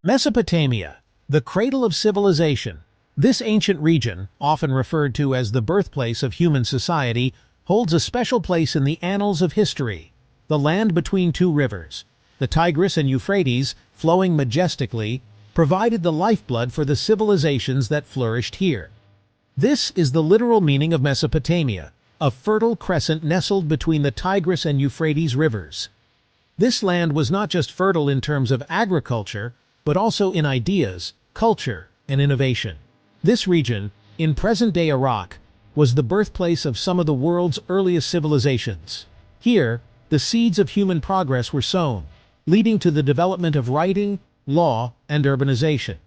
Mesopotamia, the cradle of civilization. This ancient region, often referred to as the birthplace of human society, holds a special place in the annals of history. The land between two rivers, the Tigris and Euphrates, flowing majestically, provided the lifeblood for the civilizations that flourished here. This is the literal meaning of Mesopotamia, a fertile crescent nestled between the Tigris and Euphrates rivers. This land was not just fertile in terms of agriculture, but also in ideas, culture, and innovation. This region, in present-day Iraq, was the birthplace of some of the world's earliest civilizations. Here, the seeds of human progress were sown, leading to the development of writing, law, and urbanization.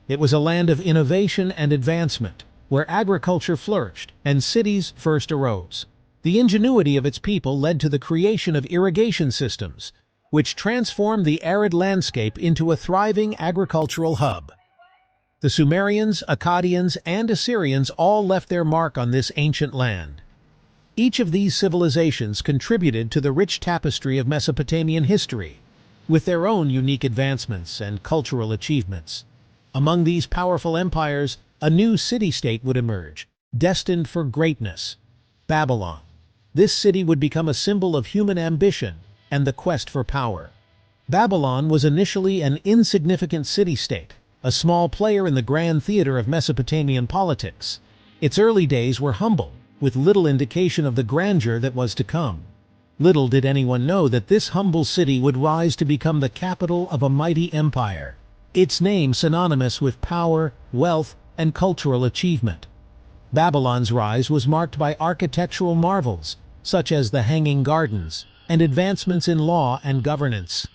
It was a land of innovation and advancement, where agriculture flourished and cities first arose. The ingenuity of its people led to the creation of irrigation systems, which transformed the arid landscape into a thriving agricultural hub. The Sumerians, Akkadians, and Assyrians all left their mark on this ancient land. Each of these civilizations contributed to the rich tapestry of Mesopotamian history, with their own unique advancements and cultural achievements. Among these powerful empires, a new city-state would emerge, destined for greatness: Babylon. This city would become a symbol of human ambition and the quest for power. Babylon was initially an insignificant city-state, a small player in the grand theater of Mesopotamian politics. Its early days were humble, with little indication of the grandeur that was to come. Little did anyone know that this humble city would rise to become the capital of a mighty empire, its name synonymous with power, wealth, and cultural achievement. Babylon's rise was marked by architectural marvels, such as the Hanging Gardens, and advancements in law and governance.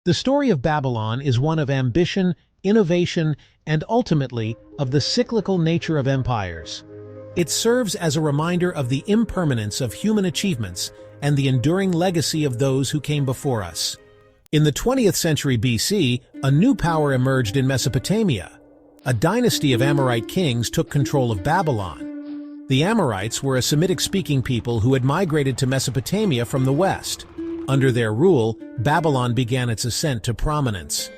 The story of Babylon is one of ambition, innovation, and ultimately, of the cyclical nature of empires. It serves as a reminder of the impermanence of human achievements and the enduring legacy of those who came before us. In the 20th century BC, a new power emerged in Mesopotamia. A dynasty of Amorite kings took control of Babylon. The Amorites were a Semitic-speaking people who had migrated to Mesopotamia from the west. Under their rule, Babylon began its ascent to prominence.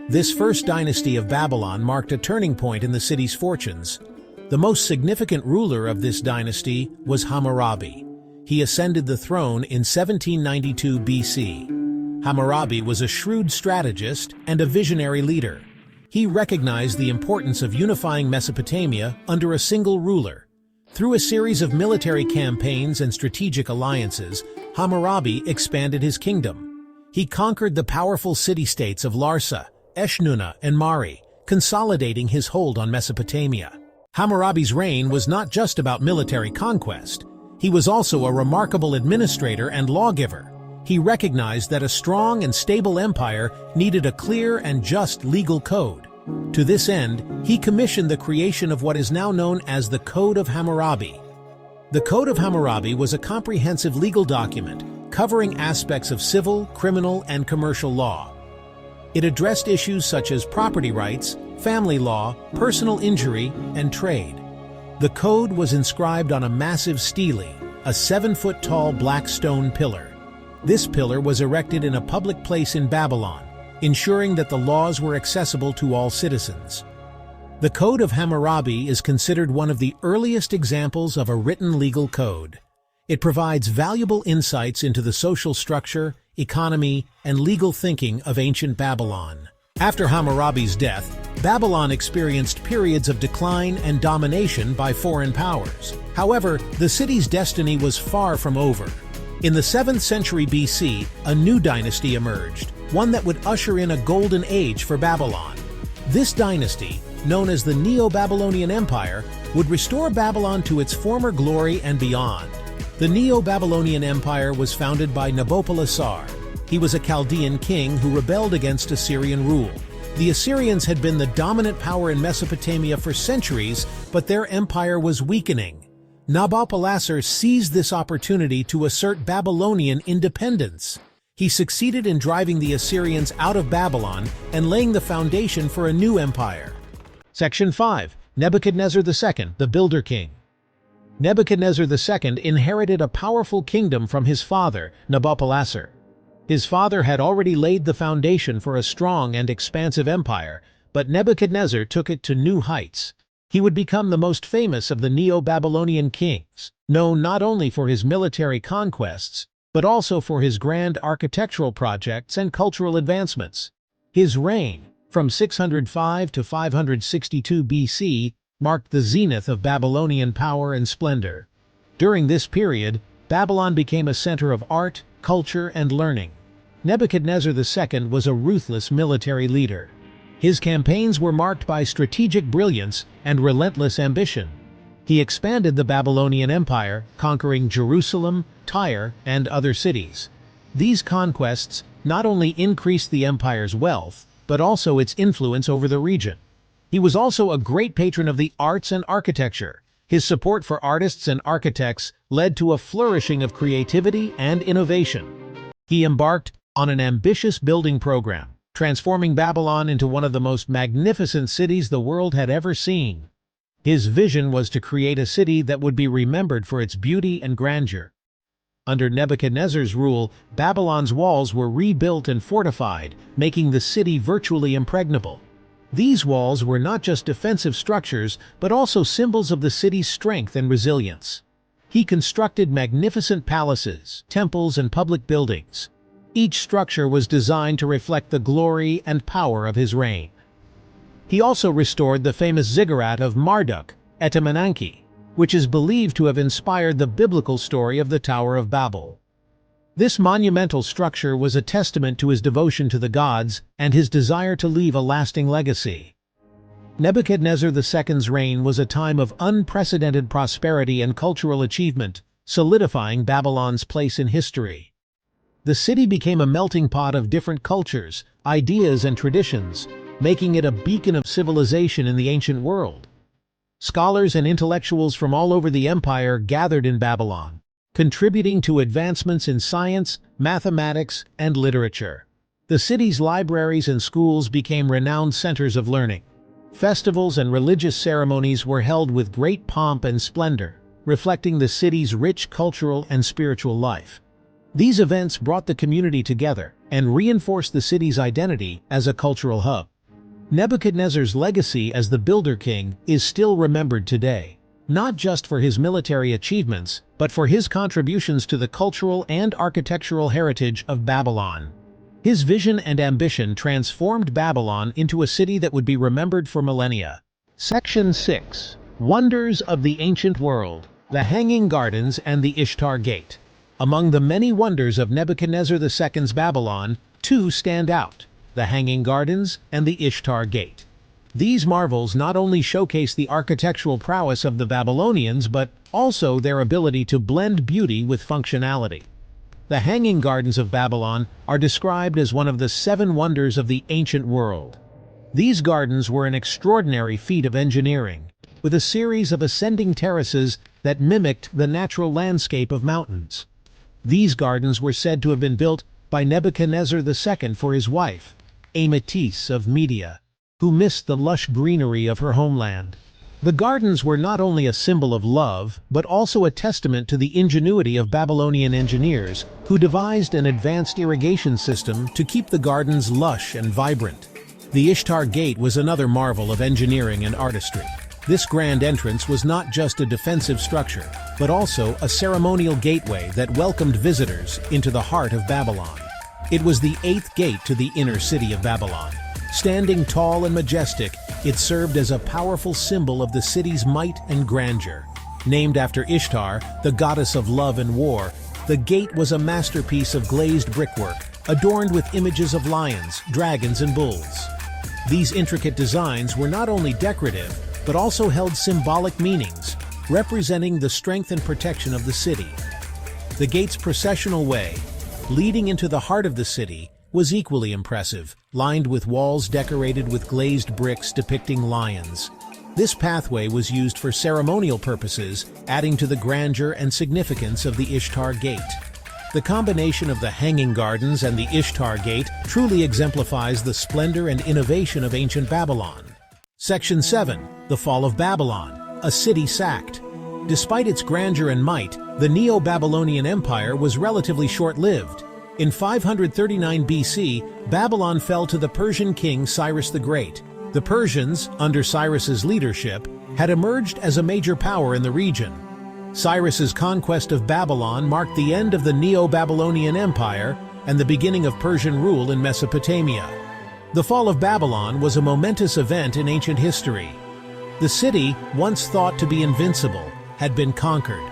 This first dynasty of Babylon marked a turning point in the city's fortunes. The most significant ruler of this dynasty was Hammurabi. He ascended the throne in 1792 BC. Hammurabi was a shrewd strategist and a visionary leader. He recognized the importance of unifying Mesopotamia under a single ruler. Through a series of military campaigns and strategic alliances, Hammurabi expanded his kingdom. He conquered the powerful city-states of Larsa, Eshnunna, and Mari, consolidating his hold on Mesopotamia. Hammurabi's reign was not just about military conquest. He was also a remarkable administrator and lawgiver. He recognized that a strong and stable empire needed a clear and just legal code. To this end, he commissioned the creation of what is now known as the Code of Hammurabi. The Code of Hammurabi was a comprehensive legal document covering aspects of civil, criminal, and commercial law. It addressed issues such as property rights, family law, personal injury, and trade. The code was inscribed on a massive stele, a 7-foot-tall black stone pillar. This pillar was erected in a public place in Babylon, ensuring that the laws were accessible to all citizens. The Code of Hammurabi is considered one of the earliest examples of a written legal code. It provides valuable insights into the social structure, economy, and legal thinking of ancient Babylon. After Hammurabi's death, Babylon experienced periods of decline and domination by foreign powers. However, the city's destiny was far from over. In the 7th century BC, a new dynasty emerged, one that would usher in a golden age for Babylon. This dynasty, known as the Neo-Babylonian Empire, would restore Babylon to its former glory and beyond. The Neo-Babylonian Empire was founded by Nabopolassar. He was a Chaldean king who rebelled against Assyrian rule. The Assyrians had been the dominant power in Mesopotamia for centuries, but their empire was weakening. Nabopolassar seized this opportunity to assert Babylonian independence. He succeeded in driving the Assyrians out of Babylon and laying the foundation for a new empire. Section 5. Nebuchadnezzar II, the Builder King. Nebuchadnezzar II inherited a powerful kingdom from his father, Nabopolassar. His father had already laid the foundation for a strong and expansive empire, but Nebuchadnezzar took it to new heights. He would become the most famous of the Neo-Babylonian kings, known not only for his military conquests, but also for his grand architectural projects and cultural advancements. His reign, from 605 to 562 BC, marked the zenith of Babylonian power and splendor. During this period, Babylon became a center of art, culture, and learning. Nebuchadnezzar II was a ruthless military leader. His campaigns were marked by strategic brilliance and relentless ambition. He expanded the Babylonian Empire, conquering Jerusalem, Tyre, and other cities. These conquests not only increased the empire's wealth, but also its influence over the region. He was also a great patron of the arts and architecture. His support for artists and architects led to a flourishing of creativity and innovation. He embarked on an ambitious building program, transforming Babylon into one of the most magnificent cities the world had ever seen. His vision was to create a city that would be remembered for its beauty and grandeur. Under Nebuchadnezzar's rule, Babylon's walls were rebuilt and fortified, making the city virtually impregnable. These walls were not just defensive structures, but also symbols of the city's strength and resilience. He constructed magnificent palaces, temples, and public buildings. Each structure was designed to reflect the glory and power of his reign. He also restored the famous ziggurat of Marduk, Etemenanke, which is believed to have inspired the biblical story of the Tower of Babel. This monumental structure was a testament to his devotion to the gods and his desire to leave a lasting legacy. Nebuchadnezzar II's reign was a time of unprecedented prosperity and cultural achievement, solidifying Babylon's place in history. The city became a melting pot of different cultures, ideas, and traditions, making it a beacon of civilization in the ancient world. Scholars and intellectuals from all over the empire gathered in Babylon, contributing to advancements in science, mathematics, and literature. The city's libraries and schools became renowned centers of learning. Festivals and religious ceremonies were held with great pomp and splendor, reflecting the city's rich cultural and spiritual life. These events brought the community together and reinforced the city's identity as a cultural hub. Nebuchadnezzar's legacy as the Builder King is still remembered today, not just for his military achievements, but for his contributions to the cultural and architectural heritage of Babylon. His vision and ambition transformed Babylon into a city that would be remembered for millennia. Section 6. Wonders of the Ancient World, the Hanging Gardens and the Ishtar Gate. Among the many wonders of Nebuchadnezzar II's Babylon, two stand out: the Hanging Gardens and the Ishtar Gate. These marvels not only showcase the architectural prowess of the Babylonians, but also their ability to blend beauty with functionality. The Hanging Gardens of Babylon are described as one of the 7 wonders of the ancient world. These gardens were an extraordinary feat of engineering, with a series of ascending terraces that mimicked the natural landscape of mountains. These gardens were said to have been built by Nebuchadnezzar II for his wife, Ametis of Media, who missed the lush greenery of her homeland. The gardens were not only a symbol of love, but also a testament to the ingenuity of Babylonian engineers who devised an advanced irrigation system to keep the gardens lush and vibrant. The Ishtar Gate was another marvel of engineering and artistry. This grand entrance was not just a defensive structure, but also a ceremonial gateway that welcomed visitors into the heart of Babylon. It was the 8th gate to the inner city of Babylon. Standing tall and majestic, it served as a powerful symbol of the city's might and grandeur. Named after Ishtar, the goddess of love and war, the gate was a masterpiece of glazed brickwork, adorned with images of lions, dragons, and bulls. These intricate designs were not only decorative, but also held symbolic meanings, representing the strength and protection of the city. The gate's processional way, leading into the heart of the city, was equally impressive, lined with walls decorated with glazed bricks depicting lions. This pathway was used for ceremonial purposes, adding to the grandeur and significance of the Ishtar Gate. The combination of the Hanging Gardens and the Ishtar Gate truly exemplifies the splendor and innovation of ancient Babylon. Section 7. The Fall of Babylon, a city sacked. Despite its grandeur and might, the Neo-Babylonian Empire was relatively short-lived. In 539 BC, Babylon fell to the Persian king Cyrus the Great. The Persians, under Cyrus's leadership, had emerged as a major power in the region. Cyrus's conquest of Babylon marked the end of the Neo-Babylonian Empire and the beginning of Persian rule in Mesopotamia. The fall of Babylon was a momentous event in ancient history. The city, once thought to be invincible, had been conquered.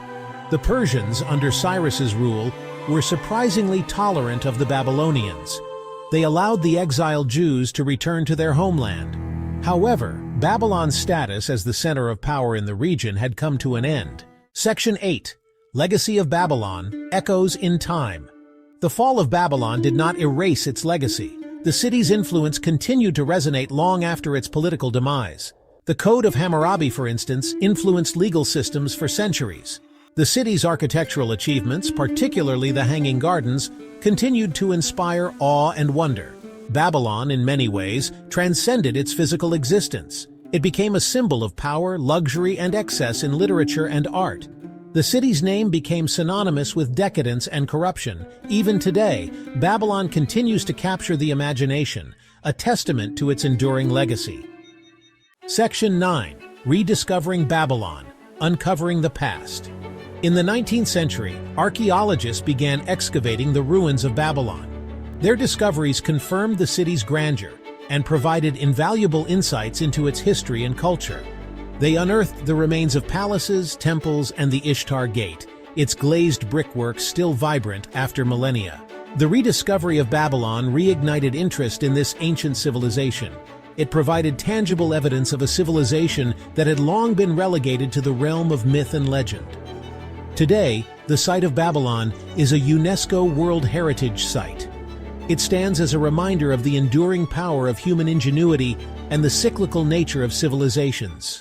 The Persians, under Cyrus's rule, were surprisingly tolerant of the Babylonians. They allowed the exiled Jews to return to their homeland. However, Babylon's status as the center of power in the region had come to an end. Section 8. Legacy of Babylon, Echoes in Time. The fall of Babylon did not erase its legacy. The city's influence continued to resonate long after its political demise. The Code of Hammurabi, for instance, influenced legal systems for centuries. The city's architectural achievements, particularly the Hanging Gardens, continued to inspire awe and wonder. Babylon, in many ways, transcended its physical existence. It became a symbol of power, luxury, and excess in literature and art. The city's name became synonymous with decadence and corruption. Even today, Babylon continues to capture the imagination, a testament to its enduring legacy. Section 9. Rediscovering Babylon, Uncovering the Past. In the 19th century, archaeologists began excavating the ruins of Babylon. Their discoveries confirmed the city's grandeur and provided invaluable insights into its history and culture. They unearthed the remains of palaces, temples, and the Ishtar Gate, its glazed brickwork still vibrant after millennia. The rediscovery of Babylon reignited interest in this ancient civilization. It provided tangible evidence of a civilization that had long been relegated to the realm of myth and legend. Today, the site of Babylon is a UNESCO World Heritage Site. It stands as a reminder of the enduring power of human ingenuity and the cyclical nature of civilizations.